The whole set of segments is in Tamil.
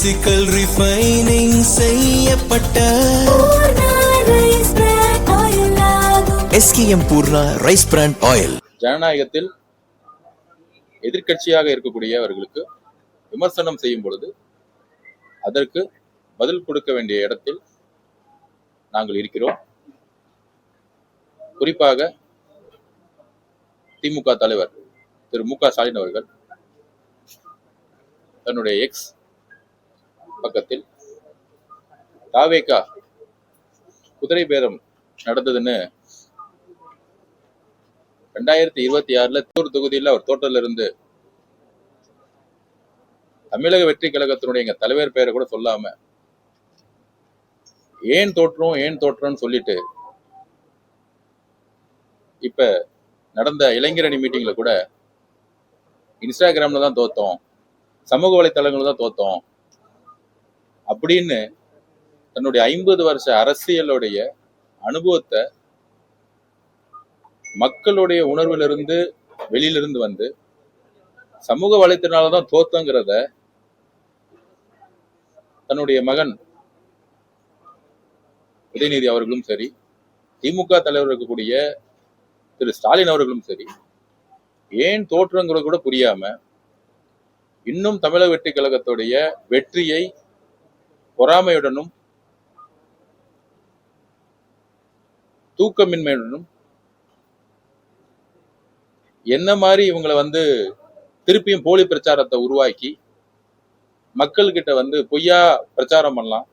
பிசிக்கல் ரிஃபைனிங் செய்யப்பட்ட SKM Poorna rice brand oil. ஜனநாயகத்தில் எதிர்க்கட்சியாக இருக்கக்கூடியவர்களுக்கு விமர்சனம் செய்யும் பொழுது அதற்கு பதில் கொடுக்க வேண்டிய இடத்தில் நாங்கள் இருக்கிறோம். குறிப்பாக திமுக தலைவர் திரு மு.க. ஸ்டாலின் அவர்கள் தன்னுடைய எக்ஸ் பக்கத்தில் தாவேகா குதிரை பேரம் நடந்ததுன்னு 2026 தொகுதியில் அவர் தோற்றல இருந்து தமிழக வெற்றி கழகத்தினுடைய எங்க தலைவர் பெயரை கூட சொல்லாம ஏன் தோற்றோம்னு சொல்லிட்டு இப்ப நடந்த இளைஞரணி மீட்டிங்ல கூட இன்ஸ்டாகிராம்ல தான் தோத்தோம், சமூக வலைத்தளங்கள்ல தான் தோத்தோம் அப்படின்னு தன்னுடைய 50 வருஷ அரசியலுடைய அனுபவத்தை மக்களுடைய உணர்விலிருந்து வெளியிலிருந்து வந்து சமூக வலைத்தளனாலதான் தோத்தங்கிறத தன்னுடைய மகன் உதயநிதி அவர்களும் சரி, திமுக தலைவர் இருக்கக்கூடிய திரு ஸ்டாலின் அவர்களும் சரி, ஏன் தோற்றங்கிறது கூட புரியாம இன்னும் தமிழக வெற்றி கழகத்துடைய வெற்றியை பொறாமையுடனும் தூக்கமின்மையுடனும் என்ன மாதிரி இவங்களை திருப்பியும் போலி பிரச்சாரத்தை உருவாக்கி மக்கள்கிட்ட பொய்யா பிரச்சாரம் பண்ணலாம்.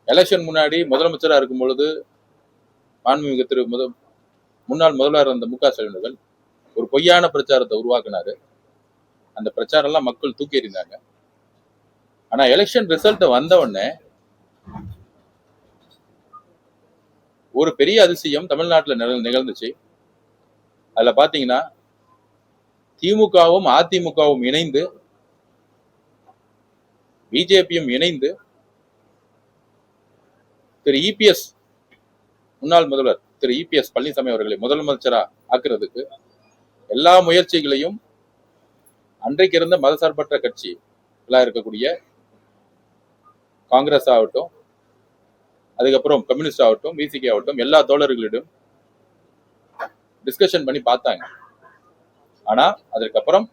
எலெக்ஷன் முன்னாடி முதலமைச்சராக இருக்கும் பொழுது மாண்புமிகு திரு முன்னாள் முதல்வர் அந்த மு.க. ஸ்டாலின் அவர்கள் ஒரு பொய்யான பிரச்சாரத்தை உருவாக்குனாரு. அந்த பிரச்சாரம் எல்லாம் மக்கள் தூக்கி எறிந்தாங்க. ஆனா எலெக்ஷன் ரிசல்ட் வந்த உடனே ஒரு பெரிய அதிசயம் தமிழ்நாட்டில் நிகழ்ந்துச்சு. அதுல பாத்தீங்கன்னா திமுகவும் அதிமுகவும் இணைந்து பிஜேபியும் இணைந்து திரு இபிஎஸ் முன்னாள் முதல்வர் திரு இபிஎஸ் பழனிசாமி அவர்களை முதலமைச்சரா ஆக்குறதுக்கு எல்லா முயற்சிகளையும் அன்றைக்கு இருந்த மதசார்பற்ற கட்சி இருக்கக்கூடிய காங்கிரஸ் ஆகட்டும், அதுக்கப்புறம் கம்யூனிஸ்ட் ஆகட்டும், விசிகே ஆகட்டும், எல்லா தோழர்களிடம் டிஸ்கஷன் பண்ணி பார்த்தாங்க. ஆனா அதற்கப்புறம்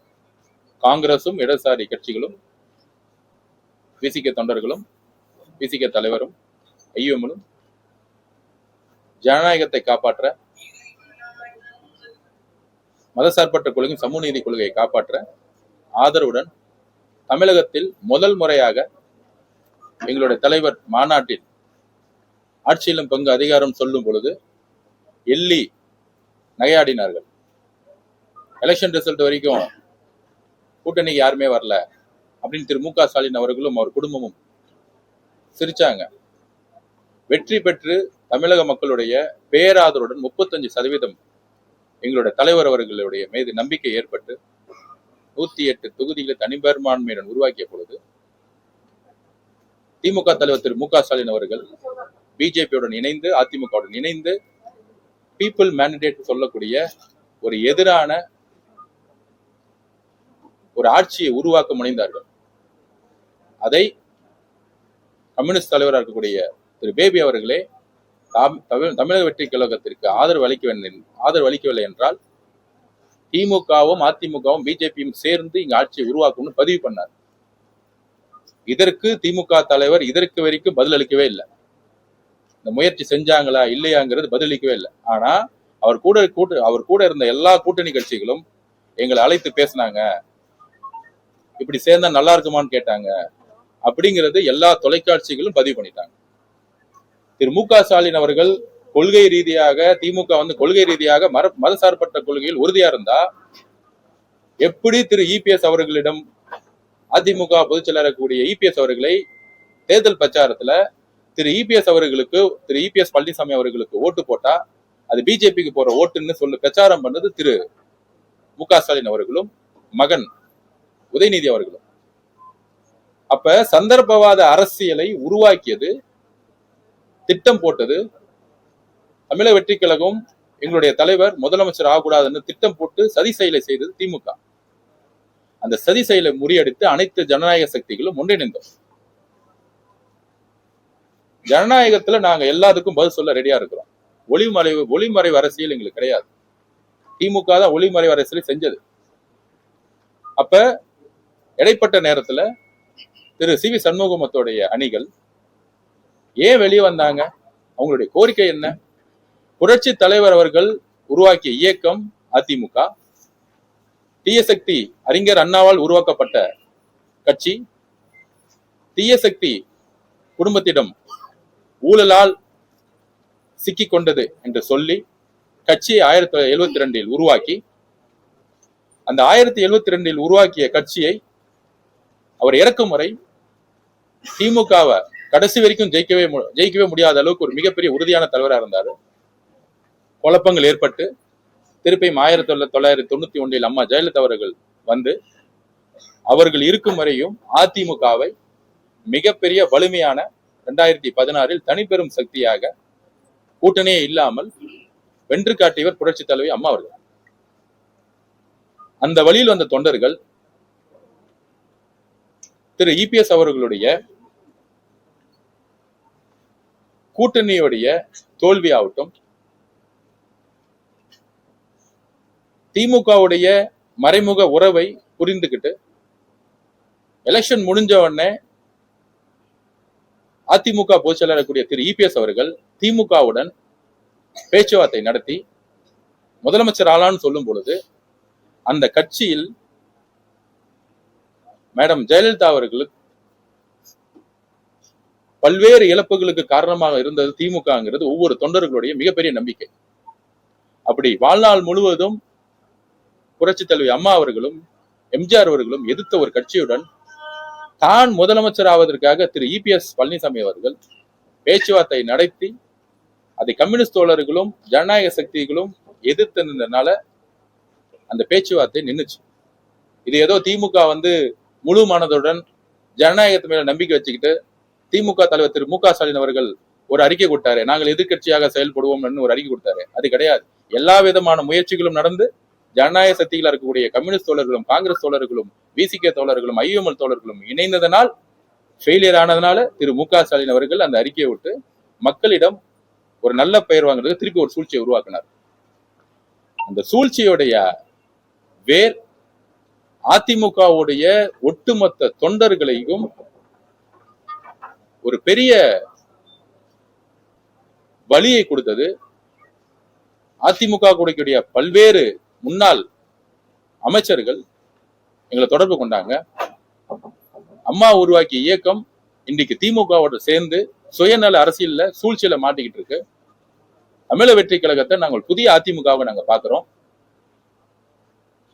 காங்கிரசும் இடதுசாரி கட்சிகளும் விசிகே தொண்டர்களும் விசிகே தலைவரும் ஐயமும் ஜனநாயகத்தை காப்பாற்ற, மதசார்பற்ற கொள்கையும் சமூக நீதி கொள்கையை காப்பாற்ற ஆதரவுடன் தமிழகத்தில் முதல் முறையாக எங்களுடைய தலைவர் மாநாட்டில் ஆட்சியிலும் பங்கு அதிகாரம் சொல்லும் பொழுது எள்ளி நகையாடினார்கள். எலெக்ஷன் ரிசல்ட் வரைக்கும் கூட்டணிக்கு யாருமே வரல அப்படின்னு திரு மு.க. ஸ்டாலின் அவர்களும் அவர் குடும்பமும் சிரிச்சாங்க. வெற்றி பெற்று தமிழக மக்களுடைய பேராதருடன் 35% எங்களுடைய தலைவர் அவர்களுடைய மீது நம்பிக்கை ஏற்பட்டு 108 தொகுதிகளை தனிப்பெரும்பான்மையுடன் உருவாக்கிய பொழுது திமுக தலைவர் திரு மு.க. ஸ்டாலின் அவர்கள் பிஜேபியுடன் இணைந்து அதிமுகவுடன் இணைந்து பீப்புள் மேண்டேட் சொல்லக்கூடிய ஒரு எதிரான ஒரு ஆட்சியை உருவாக்க முனைந்தார்கள். அதை கம்யூனிஸ்ட் தலைவராக இருக்கக்கூடிய திரு பேபி அவர்களே தமிழக வெற்றி கழகத்திற்கு ஆதரவு அளிக்கவில்லை என்றால் திமுகவும் அதிமுகவும் பிஜேபியும் சேர்ந்து இங்க ஆட்சியை உருவாக்கணும்னு பதிவு பண்ணார். இதற்கு திமுக தலைவர் இதற்கு வரைக்கும் பதில் அளிக்கவே இல்லை. இந்த முயற்சி செஞ்சாங்களா இல்லையாங்கிறது பதிலளிக்கவே இல்லை. ஆனா அவர் கூட இருந்த எல்லா கூட்டணி கட்சிகளும் எங்களை அழைத்து பேசினாங்க, இப்படி சேர்ந்தா நல்லா இருக்குமான்னு கேட்டாங்க அப்படிங்கிறது எல்லா தொலைக்காட்சிகளும் பதிவு பண்ணிட்டாங்க. திரு மு.க. ஸ்டாலின் அவர்கள் கொள்கை ரீதியாக திமுக கொள்கை ரீதியாக மதசார்பற்ற கொள்கையில் உறுதியா இருந்தா எப்படி திரு இபிஎஸ் அவர்களிடம் அதிமுக பொதுச் செயலாளர் கூடிய இபிஎஸ் அவர்களை தேர்தல் பிரச்சாரத்துல திரு இபிஎஸ் பழனிசாமி அவர்களுக்கு ஓட்டு போட்டா அது பிஜேபிக்கு போற ஓட்டுன்னு சொல்லி பிரச்சாரம் பண்ணது திரு மு.க. ஸ்டாலின் அவர்களும் மகன் உதயநிதி அவர்களும். அப்ப சந்தர்ப்பவாத அரசியலை உருவாக்கியது, திட்டம் போட்டது தமிழக வெற்றி கழகம். எங்களுடைய தலைவர் முதலமைச்சர் ஆகக்கூடாதுன்னு திட்டம் போட்டு சதி செயலை செய்தது திமுக. அந்த சதி செயலை முறியடித்து அனைத்து ஜனநாயக சக்திகளும் ஒன்றிணைந்தோம். ஜனநாயகத்துல நாங்க எல்லாத்துக்கும் பதில் சொல்ல ரெடியா இருக்கிறோம். ஒளிமறைவு அரசியல் எங்களுக்கு கிடையாது. திமுக தான் ஒளிமறைவு அரசியல் செஞ்சது. அப்ப இடைப்பட்ட நேரத்துல திரு சி வி சண்முகமத்தோடைய அணிகள் ஏன் வெளியே வந்தாங்க? அவங்களுடைய கோரிக்கை என்ன? புரட்சி தலைவர் அவர்கள் உருவாக்கிய இயக்கம் அதிமுக, தீய சக்தி அறிஞர் அண்ணாவால் உருவாக்கப்பட்ட கட்சி, தீய சக்தி குடும்பத்திடம் ஊழலால் சிக்கிக் கொண்டது என்று சொல்லி கட்சியை 1972 உருவாக்கி, அந்த 1972 உருவாக்கிய கட்சியை அவர் இறக்கும் வரை திமுகவை கடைசி வரைக்கும் ஜெயிக்கவே முடியாத அளவுக்கு ஒரு மிகப்பெரிய உறுதியான தலைவராக இருந்தாரு. குழப்பங்கள் ஏற்பட்டு திருப்பியும் 1991 அம்மா ஜெயலலிதா அவர்கள் வந்து அவர்கள் இருக்கும் வரையும் அதிமுகவை மிகப்பெரிய வலிமையான 2016 தனிப்பெரும் சக்தியாக கூட்டணியே இல்லாமல் வென்று காட்டியவர் புரட்சி தலைவி அம்மா அவர்கள். அந்த வழியில் வந்த தொண்டர்கள் திரு இபிஎஸ் அவர்களுடைய கூட்டணியுடைய தோல்வியாகட்டும், திமுகவுடைய மறைமுக உறவை புரிந்துகிட்டு எலெக்ஷன் முடிஞ்ச உடனே அதிமுக பொதுச் செயலாளர் திரு இபிஎஸ் அவர்கள் திமுகவுடன் பேச்சுவார்த்தை நடத்தி முதலமைச்சர் ஆளான்னு சொல்லும் பொழுது அந்த கட்சியில் மேடம் ஜெயலலிதா அவர்களுக்கு பல்வேறு இழப்புகளுக்கு காரணமாக இருந்தது திமுகங்கிறது ஒவ்வொரு தொண்டர்களுடைய மிகப்பெரிய நம்பிக்கை. அப்படி வாழ்நாள் முழுவதும் புரட்சி தலைவி அம்மா அவர்களும் எம்ஜிஆர் அவர்களும் எதிர்த்த ஒரு கட்சியுடன் தான் முதலமைச்சர் ஆவதற்காக திரு இபிஎஸ் பழனிசாமி அவர்கள் பேச்சுவார்த்தை நடத்தி அதை கம்யூனிஸ்ட் தோழர்களும் ஜனநாயக சக்திகளும் எதிர்த்ததுனால அந்த பேச்சுவார்த்தை நின்றுச்சு. இது ஏதோ திமுக முழு மனதுடன் ஜனநாயகத்து மேல நம்பிக்கை வச்சுக்கிட்டு திமுக தலைவர் திரு மு.க. ஸ்டாலின் அவர்கள் ஒரு அறிக்கை கொடுத்தாரு, நாங்கள் எதிர்கட்சியாக செயல்படுவோம் ஒரு அறிக்கை கொடுத்தாரு. அது கிடையாது. எல்லா விதமான முயற்சிகளும் நடந்து ஜனநாயக சக்திகளா இருக்கக்கூடிய கம்யூனிஸ்ட் தோழர்களும் காங்கிரஸ் தோழர்களும் விசிகே தோழர்களும் ஐஎம்எல் தோழர்களும் இணைந்ததனால் ஃபெயிலியர் ஆனதுனால திரு மு.க. ஸ்டாலின் அவர்கள் அந்த அறிக்கையை விட்டு மக்களிடம் ஒரு நல்ல பெயர் வாங்குறதுக்கு திருப்பி ஒரு சூழ்ச்சியை உருவாக்கினார். அந்த சூழ்ச்சியுடைய வேர் அதிமுகவுடைய ஒட்டுமொத்த தொண்டர்களையும் ஒரு பெரிய வலியை கொடுத்தது. அதிமுக கூடிய பல்வேறு முன்னாள் அமைச்சர்கள் எங்களை தொடர்பு கொண்டாங்க. அம்மா உருவாக்கிய இயக்கம் இன்னைக்கு திமுகவோட சேர்ந்து சுயநல அரசியல்ல சூழ்ச்சியில மாட்டிக்கிட்டு இருக்கு. தமிழக வெற்றி கழகத்தை நாங்கள் புதிய அதிமுகவை நாங்க பாக்குறோம்,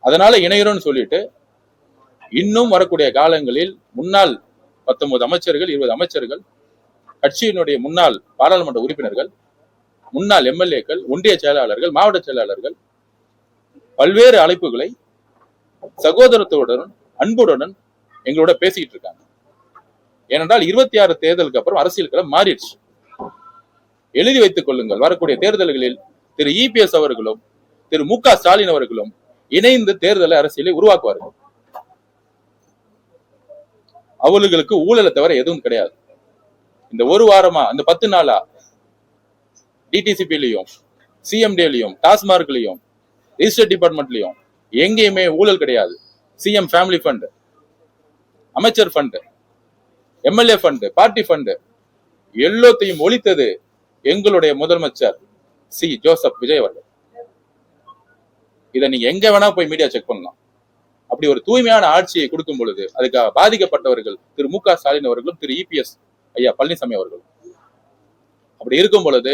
அதனால இணைகிறோம்னு சொல்லிட்டு இன்னும் வரக்கூடிய காலங்களில் முன்னாள் 19 அமைச்சர்கள் 20 அமைச்சர்கள், கட்சியினுடைய முன்னாள் பாராளுமன்ற உறுப்பினர்கள், முன்னாள் எம்எல்ஏக்கள், ஒன்றிய செயலாளர்கள், மாவட்ட செயலாளர்கள் பல்வேறு அழைப்புகளை சகோதரத்துடன் அன்புடன் எங்களோட பேசிக்கிட்டு இருக்காங்க. ஏனென்றால் 26 தேர்தலுக்கு அப்புறம் அரசியல் களம் மாறிடுச்சு. எழுதி வைத்துக் கொள்ளுங்கள், வரக்கூடிய தேர்தல்களில் திரு இபிஎஸ் அவர்களும் திரு மு.க. ஸ்டாலின் அவர்களும் இணைந்து தேர்தல் அரசியலை உருவாக்குவார்கள். அவர்களுக்கு ஊழலை தவிர எதுவும் கிடையாது. இந்த ஒரு வாரமா, அந்த 10 நாளா டிடிசிபிலையும் சிஎம்டிலையும் டாஸ்மார்க்லையும் ரிஜிஸ்டர் டிபார்ட்மெண்ட்லயும் எங்கேயுமே ஊழல் கிடையாது. சிஎம் ஃபேமிலி ஃபண்ட், அமைச்சர் fund, MLA fund, party fund எல்லாத்தையும் ஒழித்தது எங்களுடைய முதலமைச்சர் சி ஜோசப் விஜய் அவர்கள். இதை நீங்க எங்க வேணா போய் மீடியா செக் பண்ணலாம். அப்படி ஒரு தூய்மையான ஆட்சியை கொடுக்கும் பொழுது அதுக்காக பாதிக்கப்பட்டவர்கள் திரு மு.க. ஸ்டாலின் அவர்களும் திரு இபிஎஸ் ஐயா பழனிசாமி அவர்களும். அப்படி இருக்கும் பொழுது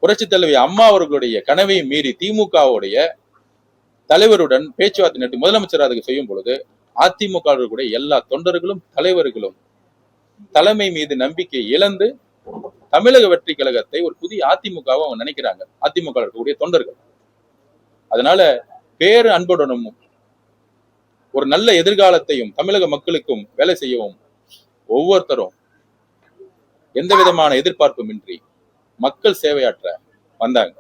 புரட்சி தலைவி அம்மா அவர்களுடைய கனவை மீறி திமுகவுடைய தலைவருடன் பேச்சுவார்த்தை நடத்தி முதலமைச்சர் அதுக்கு செய்யும் பொழுது அதிமுக எல்லா தொண்டர்களும் தலைவர்களும் தலைமை மீது நம்பிக்கை இழந்து தமிழக வெற்றி கழகத்தை ஒரு புதிய அதிமுகவை அவங்க நினைக்கிறாங்க, அதிமுக இருக்கக்கூடிய தொண்டர்கள். அதனால பேரு அன்புடனும் ஒரு நல்ல எதிர்காலத்தையும் தமிழக மக்களுக்கும் வேலை செய்யவும் ஒவ்வொருத்தரும் எந்த விதமான எதிர்பார்ப்பும் இன்றி மக்கள் சேவையாற்ற வந்தாங்க.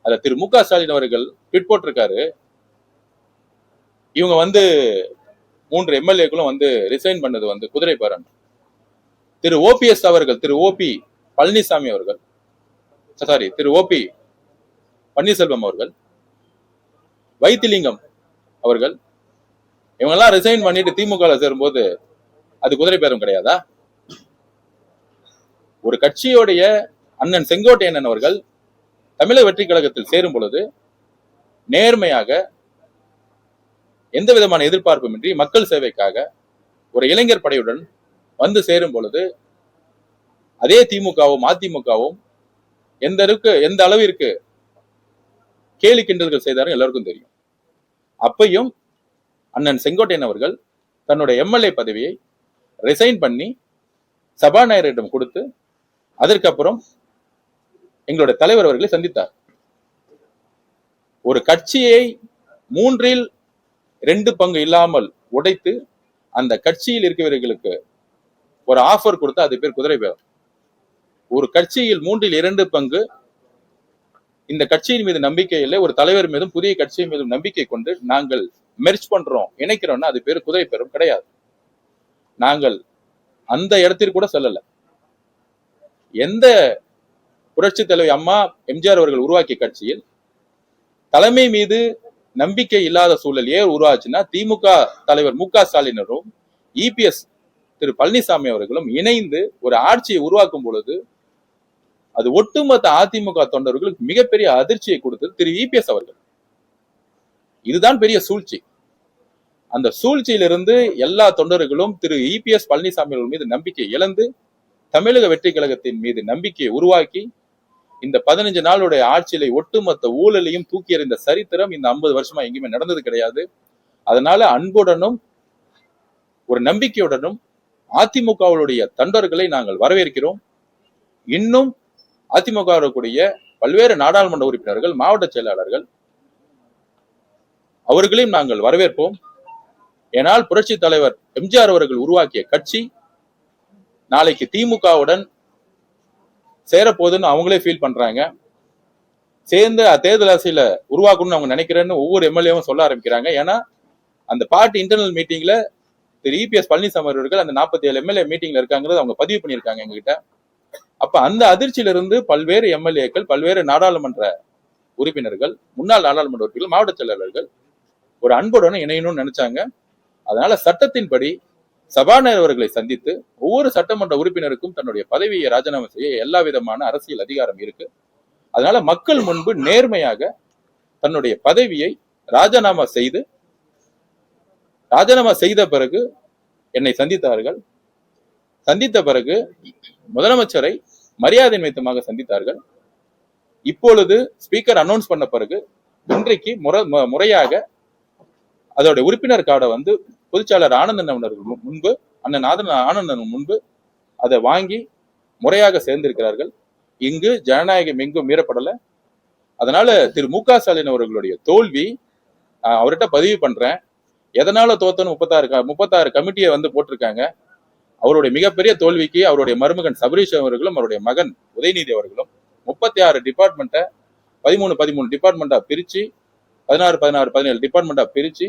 அத திரு மு.க. ஸ்டாலின் அவர்கள் ட்வீட் போட்டிருக்காரு. இவங்க 3 எம்எல்ஏக்களும் ரிசைன் பண்ணது குதிரை பேரம். திரு ஓபிஎஸ் அவர்கள், திரு ஓபி பழனிசாமி அவர்கள், திரு ஓபி பன்னீர்செல்வம் அவர்கள், வைத்திலிங்கம் அவர்கள், இவங்கெல்லாம் ரிசைன் பண்ணிட்டு திமுக சேரும்போது அது குதிரை பேரம் கிடையாதா? ஒரு கட்சியோடைய அண்ணன் செங்கோட்டையன் அவர்கள் தமிழக வெற்றி கழகத்தில் சேரும் பொழுது நேர்மையாக எந்த விதமான எதிர்பார்ப்புமின்றி மக்கள் சேவைக்காக ஒரு இளைஞர் படையுடன் வந்து சேரும் பொழுது அதே திமுகவும் அதிமுகவும் எந்த அளவிற்கு கேலி கிண்டல்கள் செய்தார்கள் எல்லாருக்கும் தெரியும். அப்பையும் அண்ணன் செங்கோட்டையன் அவர்கள் தன்னுடைய எம்எல்ஏ பதவியை ரிசைன் பண்ணி சபாநாயகரிடம் கொடுத்து அதற்கப்புறம் எங்களுடைய தலைவர் அவர்களை சந்தித்தார். ஒரு கட்சியை 2/3 இல்லாமல் உடைத்து அந்த கட்சியில் இருக்கிறவர்களுக்கு ஒரு ஆஃபர் கொடுத்து அது பேர் குதிரை பேரம். ஒரு கட்சியில் 2/3 இந்த கட்சியின் மீது நம்பிக்கை இல்லை, ஒரு தலைவர் மீதும் புதிய கட்சியின் மீதும் நம்பிக்கை கொண்டு நாங்கள் மெர்ஜ் பண்றோம், இணைக்கிறோம்னா அது பேர் குதிரை பேரம் கிடையாது. நாங்கள் அந்த இடத்திற்கு கூட செல்லல. எந்த புரட்சி தலைவி அம்மா எம்ஜிஆர் அவர்கள் உருவாக்கிய கட்சியில் தலைமை மீது நம்பிக்கை இல்லாத சூழல் ஏன் உருவாச்சுன்னா, திமுக தலைவர் மு க ஸ்டாலினரும் இபிஎஸ் திரு பழனிசாமி அவர்களும் இணைந்து ஒரு ஆட்சியை உருவாக்கும் பொழுது அது ஒட்டுமொத்த அதிமுக தொண்டர்களுக்கு மிகப்பெரிய அதிர்ச்சியை கொடுத்தது திரு இபிஎஸ் அவர்கள். இதுதான் பெரிய சூழ்ச்சி. அந்த சூழ்ச்சியிலிருந்து எல்லா தொண்டர்களும் திரு இபிஎஸ் பழனிசாமி அவர்கள் மீது நம்பிக்கை இழந்து தமிழக வெற்றி கழகத்தின் மீது நம்பிக்கையை உருவாக்கி இந்த 15 நாளுடைய ஆட்சியில ஒட்டுமொத்த ஊழலையும் தூக்கி எறிந்த சரித்திரம் இந்த 50 வருஷமா எங்கேயுமே நடந்தது கிடையாது. அதனால அன்புடனும் ஒரு நம்பிக்கையுடனும் அதிமுகவுடைய தொண்டர்களை நாங்கள் வரவேற்கிறோம். இன்னும் அதிமுக கூடிய பல்வேறு நாடாளுமன்ற உறுப்பினர்கள், மாவட்ட செயலாளர்கள் அவர்களையும் நாங்கள் வரவேற்போம். ஏனால் புரட்சி தலைவர் எம்ஜிஆர் அவர்கள் உருவாக்கிய கட்சி நாளைக்கு திமுகவுடன் சேரப்போகுதுன்னு அவங்களே ஃபீல் பண்றாங்க. சேர்ந்து தேர்தல் அரசியல உருவாக்கணும்னு அவங்க நினைக்கிறேன்னு ஒவ்வொரு எம்எல்ஏவும் சொல்ல ஆரம்பிக்கிறாங்க. ஏன்னா அந்த பார்ட்டி இன்டர்னல் மீட்டிங்ல திரு இபிஎஸ் பழனிசாமி அவர்கள் அந்த 47 எம்எல்ஏ மீட்டிங்ல இருக்காங்கிறது அவங்க பதிவு பண்ணியிருக்காங்க எங்ககிட்ட. அப்ப அந்த அதிர்ச்சியிலிருந்து பல்வேறு எம்எல்ஏக்கள், பல்வேறு நாடாளுமன்ற உறுப்பினர்கள், முன்னாள் நாடாளுமன்ற உறுப்பினர்கள், மாவட்ட செயலாளர்கள் ஒரு அன்புடன் இணையணும்னு நினைச்சாங்க. அதனால சட்டத்தின்படி சபாநாயகர் அவர்களை சந்தித்து ஒவ்வொரு சட்டமன்ற உறுப்பினருக்கும் தன்னுடைய பதவியை ராஜினாமா செய்ய எல்லா விதமான அரசியல் அதிகாரம் இருக்கு. அதனால மக்கள் முன்பு நேர்மையாக தன்னுடைய பதவியை ராஜினாமா செய்த பிறகு என்னை சந்தித்தார்கள். சந்தித்த பிறகு முதலமைச்சரை மரியாதை நிமித்தமாக சந்தித்தார்கள். இப்பொழுது ஸ்பீக்கர் அனௌன்ஸ் பண்ண பிறகு இன்றைக்கு முறையாக அதோட உறுப்பினர் கார்டை வந்து பொதுச்செயலாளர் ஆனந்தன் அவர்கள் முன்பு, அண்ணன் ஆனந்தன் முன்பு அதை வாங்கி முறையாக சேர்ந்திருக்கிறார்கள். இங்கு ஜனநாயகம் எங்கும் மீறப்படல. அதனால திரு மு க ஸ்டாலின் அவர்களுடைய தோல்வி அவர்கிட்ட பதிவு பண்றேன். எதனால தோத்தன்னு 36 கமிட்டியை வந்து போட்டிருக்காங்க. அவருடைய மிகப்பெரிய தோல்விக்கு அவருடைய மருமகன் சபரீஷ் அவர்களும் அவருடைய மகன் உதயநிதி அவர்களும் 36 டிபார்ட்மெண்ட்டை 13 டிபார்ட்மெண்டா பிரிச்சு 17 டிபார்ட்மெண்டா பிரிச்சு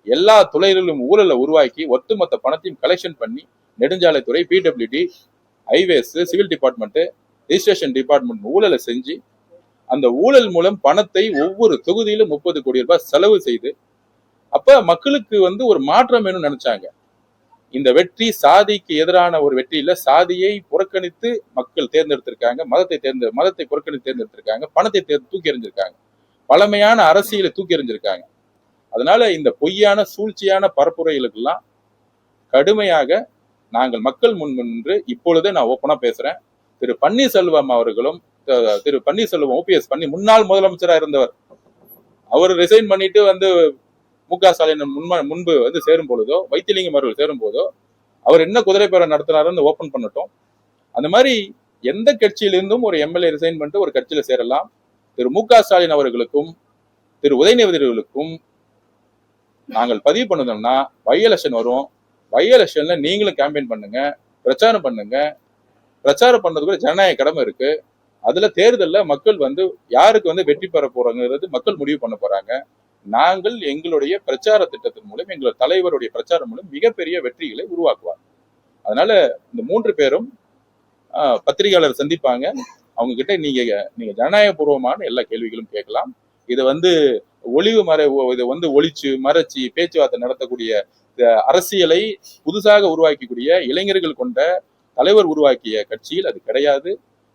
எல்லா துறைகளிலும் ஊழலை உருவாக்கி ஒட்டுமொத்த பணத்தையும் கலெக்ஷன் பண்ணி நெடுஞ்சாலைத்துறை, PWD, highways, civil department, registration department ஊழலை செஞ்சு அந்த ஊழல் மூலம் பணத்தை ஒவ்வொரு தொகுதியிலும் 30 கோடி ரூபாய் செலவு செய்து அப்ப மக்களுக்கு வந்து ஒரு மாற்றம் வேணும்னு நினைச்சாங்க. இந்த வெற்றி சாதிக்கு எதிரான ஒரு வெற்றி இல்ல. சாதியை புறக்கணித்து மக்கள் தேர்ந்தெடுத்திருக்காங்க, மதத்தை புறக்கணித்து தேர்ந்தெடுத்திருக்காங்க, பணத்தை தூக்கி எறிஞ்சிருக்காங்க, பழமையான அரசியலை தூக்கி எறிஞ்சிருக்காங்க. அதனால இந்த பொய்யான சூழ்ச்சியான பரப்புரைகளுக்கெல்லாம் கடுமையாக நாங்கள் மக்கள் முன் நின்று இப்பொழுதே நான் ஓப்பனா பேசுறேன். திரு பன்னீர்செல்வம் அவர்களும் திரு பன்னீர்செல்வம் ஓபிஎஸ் முன்னாள் முதலமைச்சராக இருந்தவர், அவர் ரிசைன் பண்ணிட்டு வந்து மு க ஸ்டாலின் முன்பு வந்து சேரும் பொழுதோ, வைத்திலிங்கம் அவர்கள் சேரும் போதோ அவர் என்ன குதிரை பேரம் நடத்தினாருன்னு ஓபன் பண்ணட்டும். அந்த மாதிரி எந்த கட்சியிலிருந்தும் ஒரு எம்எல்ஏ ரிசைன் பண்ணிட்டு ஒரு கட்சியில சேரலாம். திரு மு க ஸ்டாலின் அவர்களுக்கும் திரு உதயநிதி அவர்களுக்கும் நாங்கள் பதிவு பண்ணணும்னா பை எலெக்ஷன் வரும். பை எலெக்ஷன்ல நீங்களும் கேம்பெயின் பண்ணுங்க, பிரச்சாரம் பண்ணுங்க. பிரச்சாரம் பண்ணது கூட ஜனநாயக கடமை இருக்கு. அதுல தேர்தல்ல மக்கள் வந்து யாருக்கு வந்து வெற்றி பெற போறாங்கிறது மக்கள் முடிவு பண்ண போறாங்க. நாங்கள் எங்களுடைய பிரச்சார திட்டத்தின் மூலம், எங்களுடைய தலைவருடைய பிரச்சாரம் மூலம் மிகப்பெரிய வெற்றிகளை உருவாக்குவார். அதனால இந்த 3 பேரும் பத்திரிகையாளர் சந்திப்பாங்க. அவங்க கிட்ட நீங்க ஜனநாயகபூர்வமான எல்லா கேள்விகளும் கேட்கலாம். இதை வந்து இதை வந்து ஒளிச்சு மறைச்சு பேச்சுவார்த்தை நடத்தக்கூடிய அரசியலை புதுசாக உருவாக்கக்கூடிய இளைஞர்கள் கொண்ட தலைவர் உருவாக்கிய கட்சியில் அது கிடையாது.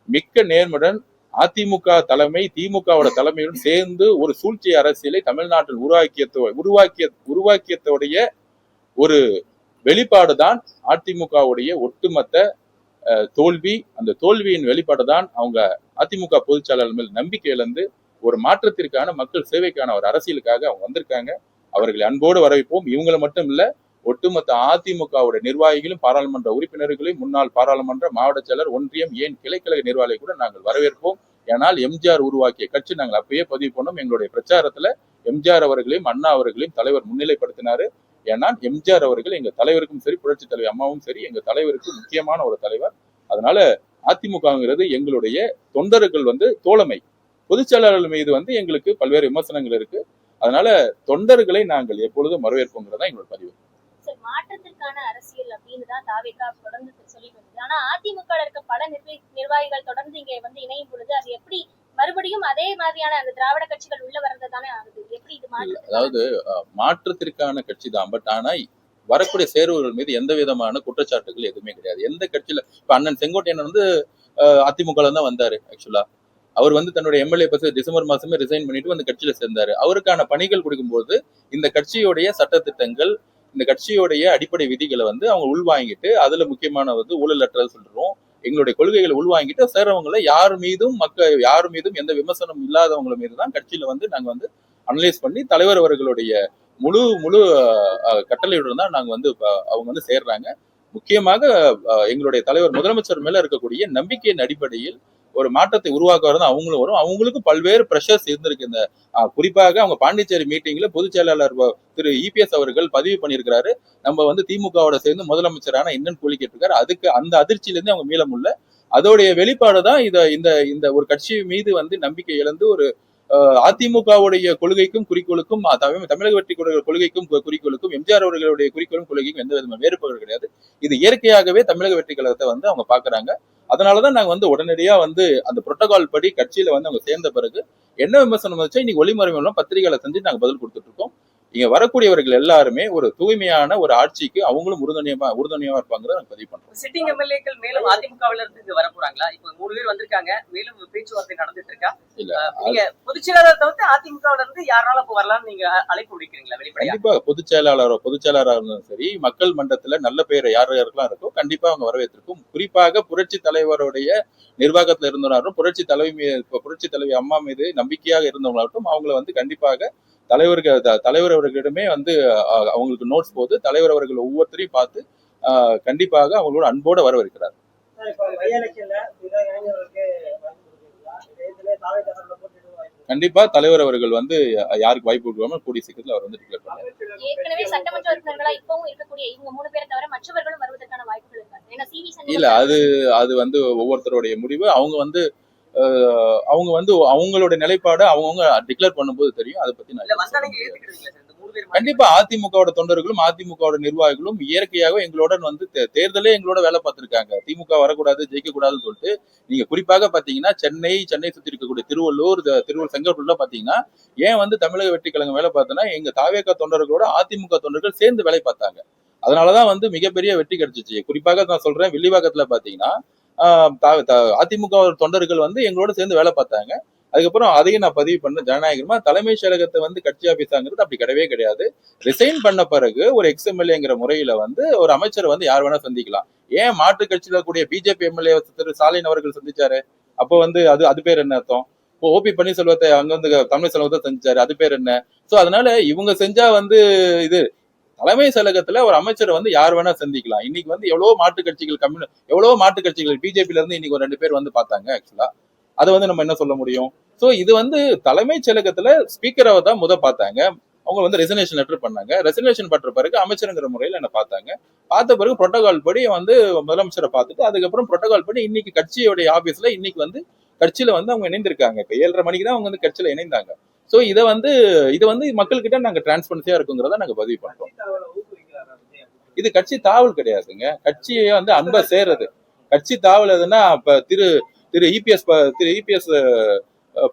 மிக்க நேர்முடன் அதிமுக தலைமை திமுகவோட தலைமையுடன் சேர்ந்து ஒரு சூழ்ச்சி அரசியலை தமிழ்நாட்டில் உருவாக்கியத்தோடைய ஒரு வெளிப்பாடுதான் அதிமுகவுடைய ஒட்டுமொத்த தோல்வி. அந்த தோல்வியின் வெளிப்பாடுதான் அவங்க அதிமுக பொதுச்செயலாளர் மேல் நம்பிக்கை இழந்து ஒரு மாற்றத்திற்கான மக்கள் சேவைக்கான ஒரு அரசியலுக்காக அவங்க வந்திருக்காங்க. அவர்களை அன்போடு வரவேற்போம். இவங்களை மட்டும் இல்ல, ஒட்டுமொத்த அதிமுகவுடைய நிர்வாகிகளும் பாராளுமன்ற உறுப்பினர்களையும் முன்னாள் பாராளுமன்ற மாவட்ட செயலர் ஒன்றியம் ஏன் கிளைக்கழக நிர்வாகிகளை கூட நாங்கள் வரவேற்போம். ஏனால் எம்ஜிஆர் உருவாக்கிய கட்சி நாங்கள் அப்பயே பதிவு பண்ணோம். எங்களுடைய பிரச்சாரத்துல எம்ஜிஆர் அவர்களையும் அண்ணா அவர்களையும் தலைவர் முன்னிலைப்படுத்தினாரு. ஏன்னா எம்ஜிஆர் அவர்கள் எங்க தலைவருக்கும் சரி, புரட்சி தலைவர் அம்மாவும் சரி, எங்க தலைவருக்கு முக்கியமான ஒரு தலைவர். அதனால அதிமுகங்கிறது எங்களுடைய தொண்டர்கள் தோழமை. பொதுச் செயலாளர்கள் மீது எங்களுக்கு பல்வேறு விமர்சனங்கள் இருக்கு. அதனால தொண்டர்களை நாங்கள் எப்பொழுதும் வரவேற்போங்கிறதா எங்களோட பதிவு. மாற்றத்திற்கான அரசியல் அப்படின்னு தான் தாவேகா தொடர்ந்து சொல்லிட்டு வருது. ஆனா அதிமுக இருக்க பல நிர்வாகிகள் தொடர்ந்து இங்க இணையும் பொழுது அது எப்படி மறுபடியும் அதே மாதிரியான அந்த திராவிட கட்சிகள் உள்ள வரதானே ஆகுது? எப்படி இது அதாவது மாற்றத்திற்கான கட்சி தான். பட் ஆனா வரக்கூடிய சேர்வர்கள் மீது எந்த விதமான குற்றச்சாட்டுகள் எதுவுமே கிடையாது. எந்த கட்சியில இப்ப அண்ணன் செங்கோட்டையன் அதிமுக தான் வந்தாரு. ஆக்சுவலா அவர் தன்னுடைய எம்எல்ஏ பஸ் டிசம்பர் மாசமே ரிசைன் பண்ணிட்டு அந்த கட்சியில சேர்ந்தாரு. அவருக்கான பணிகள் கொடுக்கும்போது இந்த கட்சியுடைய சட்டத்திட்டங்கள், இந்த கட்சியுடைய அடிப்படை விதிகளை அவங்க உள்வாங்கிட்டு, அதுல முக்கியமான ஊழல் அற்றது சொல்றோம், எங்களுடைய கொள்கைகளை உள்வாங்கிட்டு சேர்றவங்களை யார் மீதும் எந்த விமர்சனம் இல்லாதவங்க மீது தான் கட்சியில நாங்க அனலைஸ் பண்ணி தலைவர் அவர்களுடைய முழு கட்டளையுடன் தான் நாங்க அவங்க சேர்றாங்க. முக்கியமாக எங்களுடைய தலைவர் முதலமைச்சர் மேல இருக்கக்கூடிய நம்பிக்கையின் அடிப்படையில் ஒரு மாற்றத்தை உருவாக்குறது அவங்களும் வரும். அவங்களுக்கு பல்வேறு பிரஷர்ஸ் இருந்திருக்கு. இந்த குறிப்பாக அவங்க பாண்டிச்சேரி மீட்டிங்ல பொதுச் செயலாளர் திரு இபிஎஸ் அவர்கள் பதிவு பண்ணியிருக்கிறாரு, நம்ம திமுகவோட சேர்ந்து முதலமைச்சரான என்னன்னு கூலி கேட்டிருக்காரு. அதுக்கு அந்த அதிர்ச்சியிலிருந்து அவங்க மீள முடியல. அதோடைய வெளிப்பாடுதான் இந்த ஒரு கட்சி மீது நம்பிக்கை இழந்து ஒரு அதிமுகவுடைய கொள்கைக்கும் குறிக்கோளுக்கும் தமிழக வெற்றி கொள்கைக்கும் குறிக்கோளுக்கும் எம்ஜிஆர் அவர்களுடைய குறிக்கோளும் கொள்கைக்கும் எந்த விதமான வேறுபாடு கிடையாது. இது இயற்கையாகவே தமிழக வெற்றி கழகத்தை அவங்க பாக்குறாங்க. அதனாலதான் நாங்க உடனடியா அந்த புரோட்டோகால் படி கட்சியில அவங்க சேர்ந்த பிறகு என்ன விமர்சனம் வச்சா இன்னைக்கு ஒளிமறைவு பத்திரிகைகளை செஞ்சு நாங்க பதில் கொடுத்துட்டு இருக்கோம். இங்க வரக்கூடியவர்கள் எல்லாருமே ஒரு தூய்மையான ஒரு ஆட்சிக்கு அவங்களும் உறுதுணையா இருப்பாங்க பதிவு பண்றோம். சிட்டிங் எம்எல்ஏக்கள் மேலும் அதிமுகவில இருந்து வர போறாங்களா? இப்ப 3 பேர் வந்திருக்காங்க, மேலும் பேச்சுவார்த்தை நடந்துட்டு இருக்கா? நீங்க பொதுச் செயலாளர் தவிர்த்து அதிமுகவில இருந்து யாரால வரலாம் நீங்க அழைப்பு விடுக்கிறீங்களா? கண்டிப்பா பொதுச் செயலாளராக இருந்தாலும் சரி, மக்கள் மன்றத்துல நல்ல பேர் யாருக்கெல்லாம் இருக்கோ கண்டிப்பா அவங்க வரவேற்றிருக்கும். குறிப்பாக புரட்சி தலைவருடைய நிர்வாகத்துல இருந்தவரும் புரட்சி தலைவி அம்மா மீது நம்பிக்கையாக இருந்தவங்களாகட்டும் அவங்களை கண்டிப்பாக தலைவர் அவர்களிடமே அவங்களுக்கு நோட்ஸ் போது தலைவர் அவர்கள் ஒவ்வொருத்தரையும் பார்த்து கண்டிப்பாக அவங்களோட அன்போட வரவேற்கிறார். கண்டிப்பா தலைவர் அவர்கள் யாருக்கு வாய்ப்பு கொடுக்காம கூடிய சீக்கிரத்தில் அவர் டிக்ளேர் பண்ணுவார். ஏற்கனவே சட்டமன்ற உறுப்பினர்களா இப்பவும் இருக்கக்கூடிய இவங்க 3 பேரை தவிர மற்றவர்களும் வருவதற்கான வாய்ப்புகள் இருக்கு. ஏன்னா சிவி இல்ல அது ஒவ்வொருத்தருடைய முடிவு. அவங்க அவங்களோட நிலைப்பாடு அவங்கவுங்க டிக்ளேர் பண்ணும்போது தெரியும். அதை பத்தி கண்டிப்பா அதிமுகவோட தொண்டர்களும் அதிமுகவோட நிர்வாகிகளும் இயற்கையாக எங்களோட தேர்தலே எங்களோட வேலை பார்த்திருக்காங்க. திமுக வரக்கூடாது, ஜெயிக்க கூடாதுன்னு சொல்லிட்டு நீங்க குறிப்பாக பாத்தீங்கன்னா சென்னை சுத்தி இருக்கக்கூடிய திருவள்ளூர் செங்கல்பட்டுல பாத்தீங்கன்னா ஏன் தமிழக வெற்றி கழகம் வேலை பார்த்தோன்னா எங்க தாவேகா தொண்டர்களோட அதிமுக தொண்டர்கள் சேர்ந்து வேலை பார்த்தாங்க. அதனாலதான் மிகப்பெரிய வெற்றி கிடைச்சிச்சு. குறிப்பாக நான் சொல்றேன், வில்லிவாக்கத்துல பாத்தீங்கன்னா அதிமுக தொண்டர்கள் எங்களோட சேர்ந்து வேலை பார்த்தாங்க. அதுக்கப்புறம் அதையும் நான் பதிவு பண்ண ஜனநாயகமா தலைமை செயலகத்தை கட்சி ஆபீஸாங்கிறது அப்படி கிடையவே கிடையாது. ரிசைன் பண்ண பிறகு ஒரு எக்ஸ்எம்எல்ஏங்கிற முறையில ஒரு அமைச்சர் யார் வேணா சந்திக்கலாம். ஏன் மாற்று கட்சியில கூடிய பிஜேபி எம்எல்ஏ திரு ஸ்டாலின் அவர்கள் சந்திச்சாரு? அப்போ அது பேர் என்ன அர்த்தம்? ஓபி பன்னீர்செல்வத்தை அங்க தமிழ் செல்வத்தை சந்திச்சாரு, அது பேர் என்ன? சோ அதனால இவங்க செஞ்சா இது தலைமை செயலகத்துல ஒரு அமைச்சர் யார் வேணா சந்திக்கலாம். இன்னைக்கு எவ்வளவு மாற்று கட்சிகள் பிஜேபில இருந்து இன்னைக்கு ஒரு 2 பேர் பார்த்தாங்க. ஆக்சுவலா அதை நம்ம என்ன சொல்ல முடியும்? சோ இது தலைமை செயலகத்துல ஸ்பீக்கரை தான் பார்த்தாங்க. அவங்க ரெசிக்னேஷன் லெட்டர் பண்ணாங்க. ரெசிக்னேஷன் பண்ற பிறகு அமைச்சருங்கிற முறையில என்ன பார்த்தாங்க. பார்த்த பிறகு புரோட்டோகால் படி முதலமைச்சரை பார்த்துட்டு அதுக்கப்புறம் புரோட்டோகால் படி இன்னைக்கு கட்சியோடைய ஆபீஸ்ல இன்னைக்கு கட்சியில அவங்க இணைந்திருக்காங்க. இப்ப 7:30 மணிக்கு தான் அவங்க கட்சியில இணைந்தாங்க. சோ இதை மக்கள் கிட்ட நாங்க டிரான்ஸ்பரன்சியா இருக்குங்கிறத நாங்க பதிவு பண்றோம். இது கட்சி தாவல் கிடையாதுங்க. கட்சியை வந்து அன்பா சேர்றது. கட்சி தாவல் எதுன்னா இப்ப திரு இபிஎஸ்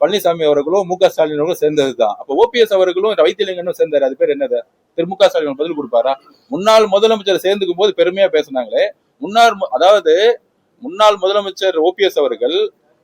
பழனிசாமி அவர்களும் மு க ஸ்டாலின் அவர்களும் சேர்ந்ததுதான். அப்ப ஓபிஎஸ் அவர்களும் வைத்தியலிங்கனும் சேர்ந்தாரு. அது பேர் என்னது? திரு மு க ஸ்டாலின் பதில் கொடுப்பாரா? முன்னாள் முதலமைச்சர் சேர்ந்துக்கும் போது பெருமையா பேசினாங்களே. முன்னாள் முதலமைச்சர் ஓபிஎஸ் அவர்கள்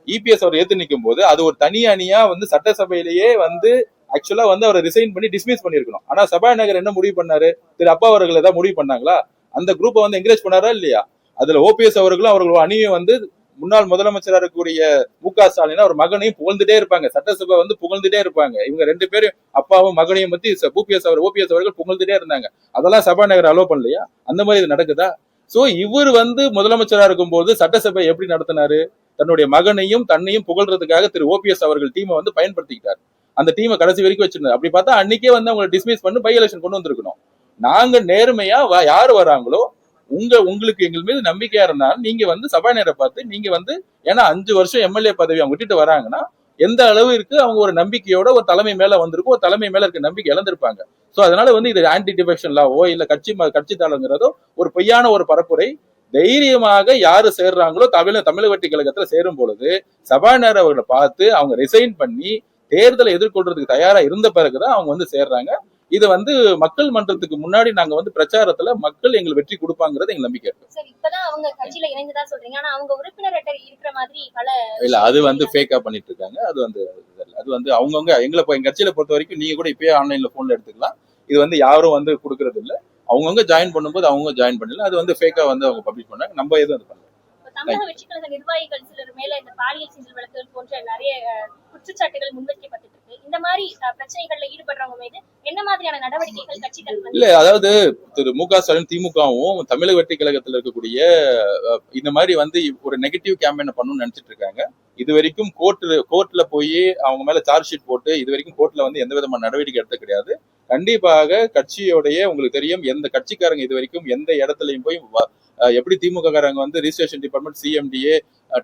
இபிஎஸ் அவர் ஏத்து நிற்கும் போது அது ஒரு தனி அணியா வந்து சட்டசபையிலேயே வந்து ஆக்சுவலா வந்து அவரை ரிசைன் பண்ணி டிஸ்மிஸ் பண்ணிருக்கணும். ஆனா சபாநாயகர் என்ன முடிவு பண்ணாரு? திரு அப்பா அவர்கள் ஏதாவது முடிவு பண்ணாங்களா? அந்த குரூப்பை வந்து என்கரேஜ் பண்ணாரா இல்லையா? அதுல ஓபிஎஸ் அவர்களும் அவர்கள் அணியை வந்து முன்னாள் முதலமைச்சராக இருக்கக்கூடிய மு க ஸ்டாலின் அவர் மகனையும் புகழ்ந்துட்டே இருப்பாங்க. சட்டசபை வந்து புகழ்ந்துட்டே இருப்பாங்க. இவங்க ரெண்டு பேரும் அப்பாவும் மகனையும் பத்தி ஓபிஎஸ் அவர்கள் புகழ்ந்துட்டே இருந்தாங்க. அதெல்லாம் சபாநாயகர் அலோவ் பண்ணலையா? அந்த மாதிரி இது நடக்குதா? சோ இவர் வந்து முதலமைச்சராக இருக்கும் போது சட்டசபை எப்படி நடத்தினாரு? தன்னுடைய மகனையும் தன்னையும் புகழ்றதுக்காக திரு ஓபிஎஸ் அவர்கள் டீமை வந்து பயன்படுத்திக்கிட்டார். அந்த டீமை கடைசி வரைக்கும் வச்சிருந்தார். அப்படி பார்த்தா அன்னைக்கே வந்து அவங்களை டிஸ்மிஸ் பண்ணி பை எலெக்ஷன் கொண்டு வந்திருக்கணும். நாங்க நேர்மையா யாரு வராங்களோ உங்களுக்கு எங்கள் மீது நம்பிக்கையா இருந்தாலும் நீங்க வந்து சபாநாயகரை பார்த்து நீங்க வந்து ஏன்னா 5 வருஷம் எம்எல்ஏ பதவி அவங்க விட்டுட்டு வராங்கன்னா எந்த அளவுக்கு அவங்க ஒரு நம்பிக்கையோட ஒரு தலைமை மேல வந்திருக்கும், ஒரு தலைமை மேல இருக்க நம்பிக்கை இழந்திருப்பாங்க. சோ அதனால வந்து இது ஆன்டி டிஃபெக்ஷன் லாவோ இல்ல கட்சி தாளங்கிறதோ ஒரு பொய்யான ஒரு பரப்புரை. தைரியமாக யாரு சேர்றாங்களோ தமிழக வெற்றி கழகத்துல சேரும் பொழுது சபாநாயகர் அவர்களை பார்த்து அவங்க ரிசைன் பண்ணி தேர்தலை எதிர்கொள்றதுக்கு தயாரா இருந்த பிறகுதான் அவங்க வந்து சேர்றாங்க. இது வந்து மக்கள் மன்றத்துக்கு முன்னாடி நாங்க வந்து பிரச்சாரத்துல மக்கள் எங்களுக்கு வெற்றி கொடுப்பாங்கிறது எங்க நம்பிக்கை இருக்கு. சரி, இப்பதான் அவங்க கட்சியில இணைந்ததா சொல்றீங்க. ஆனா அவங்க உறுப்பினர் அட்டை இருக்கிற மாதிரி இல்ல அது வந்து ஃபேக்கா பண்ணிட்டு இருக்காங்க. அது வந்து அவங்கவுங்க எங்க கட்சியில பொறுத்த வரைக்கும் நீங்க கூட இப்பயே ஆன்லைன்ல போன்ல எடுத்துக்கலாம். இது வந்து யாரும் வந்து கொடுக்கறது இல்ல. அவங்கவுங்க ஜாயின் பண்ணும்போது அவங்க ஜாயின் பண்ணல. அது வந்து ஃபேக்கா வந்து அவங்க பப்ளிஷ் பண்ணாங்க. நம்ம எதுவும் அது பண்ணல. தமிழக வெற்றி கழக நிர்வாகிகள் சிலர் மேல இந்த பாலியல் சீண்டல் வழக்குகள் போன்ற நிறைய குற்றச்சாட்டுகள் முன்வைக்கப்பட்டு இருக்கு. இந்த மாதிரி பிரச்சனைகள்ல ஈடுபடுறவங்க மீது என்ன மாதிரியான நடவடிக்கைகள் கட்சிகள் இல்ல அதாவது திரு மு க ஸ்டாலின் திமுகவும் தமிழக வெற்றி கழகத்தில் இருக்கக்கூடிய இந்த மாதிரி வந்து ஒரு நெகட்டிவ் கேம்பெயின் பண்ணணும்னு நினைச்சிட்டு இருக்காங்க. இது வரைக்கும் கோர்ட்ல போய் அவங்க மேல சார்ஜ் ஷீட் போட்டு இது வரைக்கும் கோர்ட்ல வந்து எந்த விதமான நடவடிக்கை எடுத்த கிடையாது. கண்டிப்பாக கட்சியோடைய உங்களுக்கு தெரியும் எந்த கட்சிக்காரங்க இது வரைக்கும் எந்த இடத்துலயும் போய் எப்படி திமுக காரங்க வந்து ரிஜிஸ்ட்ரேஷன் டிபார்ட்மெண்ட் சிஎம்டிஏ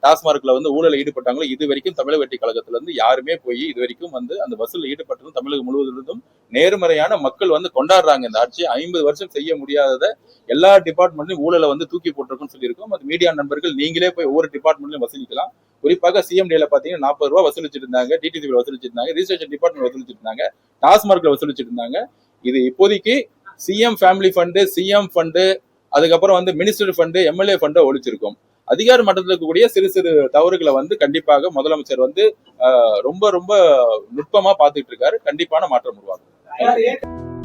டாஸ்மார்க்ல வந்து ஊழல ஈடுபட்டாங்களோ இது வரைக்கும் தமிழக வெற்றி கழகத்துல இருந்து யாருமே போய் இது வரைக்கும் வந்து அந்த வசூல் ஈடுபட்டதும் தமிழகம் முழுவதும் நேர்மறையான மக்கள் வந்து கொண்டாடுறாங்க. இந்த ஆட்சி 50 வருஷம் செய்ய முடியாதத எல்லா டிபார்ட்மெண்ட்லயும் ஊழலை வந்து தூக்கி போட்டிருக்குன்னு சொல்லியிருக்கோம். அது மீடியா நண்பர்கள் நீங்களே போய் ஒவ்வொரு டிபார்ட்மெண்ட்லயும் வசூலிக்கலாம். குறிப்பாக சிஎம்டில பாத்தீங்கன்னா 40 ரூபாய் வசூலிச்சிட்டு இருந்தாங்க, டிடிசிபி வசூலிச்சிட்டு இருந்தாங்க, ரிஜிஸ்ட்ரேஷன் டிபார்ட்மெண்ட் வசூலிச்சிட்டு இருந்தாங்க, டாஸ்மார்க்ல வசூலிச்சிட்டு இருந்தாங்க. இது இப்போதைக்கு CM family fund, CM fund, அதுக்கப்புறம் வந்து மினிஸ்டர் ஃபண்டு, எம்எல்ஏ ஃபண்டை ஒழிச்சிருக்கும். அதிகார மட்டத்தில் இருக்கக்கூடிய சிறு சிறு தவறுகளை வந்து கண்டிப்பாக முதலமைச்சர் வந்து ரொம்ப ரொம்ப நுட்பமா பார்த்துட்டு இருக்காரு. கண்டிப்பான மாற்றம் உருவாகும்.